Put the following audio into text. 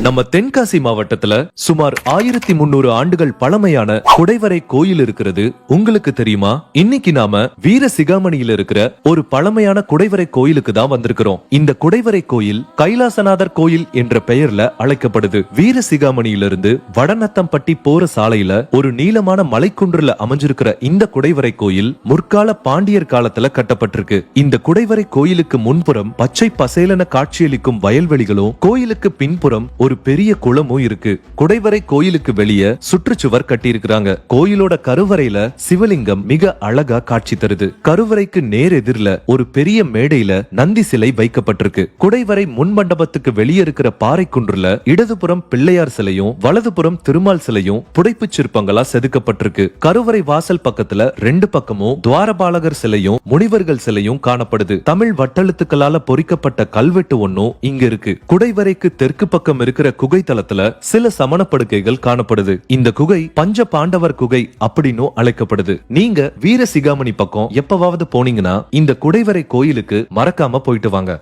நம்ம தென்காசி மாவட்டத்துல சுமார் 1300 ஆண்டுகள் பழமையான குடைவரை கோயில் இருக்கிறது உங்களுக்கு தெரியுமா? இன்னைக்கு நாம வீர சிகாமணியில இருக்கிற ஒரு பழமையான குடைவரை கோயிலுக்கு தான் வந்திருக்கிறோம். இந்த குடைவரை கோயில் கைலாசநாதர் கோயில் என்ற பெயர்ல அழைக்கப்படுது. வீர சிகாமணியிலிருந்து வடநத்தம்பட்டி போற சாலையில ஒரு நீளமான மலைக்குன்றுல அமைஞ்சிருக்கிற இந்த குடைவரை கோயில் முற்கால பாண்டியர் காலத்துல கட்டப்பட்டிருக்கு. இந்த குடைவரை கோயிலுக்கு முன்புறம் பச்சை பசேலன காட்சியளிக்கும் வயல்வெளிகளும் கோயிலுக்கு பின்புறம் ஒரு பெரிய குளமும் இருக்கு. குடைவரை கோயிலுக்கு வெளியே சுற்றுச்சுவர் கட்டியிருக்கிறாங்க. கோயிலோட கருவறையில சிவலிங்கம் மிக அழகா காட்சி தருது. கருவறைக்கு நேர் எதிரில ஒரு பெரிய மேடையில நந்தி சிலை வைக்கப்பட்டிருக்கு. குடைவரை முன் மண்டபத்துக்கு வெளியே இருக்கிற பாறை குன்றுல இடதுபுறம் பிள்ளையார் சிலையும் வலதுபுறம் திருமால் சிலையும் புடைப்பு சிற்பங்களா செதுக்கப்பட்டிருக்கு. கருவறை வாசல் பக்கத்துல ரெண்டு பக்கமும் துவாரபாலகர் சிலையும் முனிவர்கள் சிலையும் காணப்படுது. தமிழ் வட்டெழுத்துக்களால பொறிக்கப்பட்ட கல்வெட்டு ஒன்னும் இங்க இருக்கு. குடைவரைக்கு தெற்கு பக்கம் இருக்கிற குகை தளத்துல சில சமண படுக்கைகள் காணப்படுது. இந்த குகை பஞ்ச பாண்டவர் குகை அப்படின்னு அழைக்கப்படுது. நீங்க வீர சிகாமணி பக்கம் எப்பவாவது போனீங்கன்னா இந்த குடைவரை கோயிலுக்கு மறக்காம போயிட்டு வாங்க.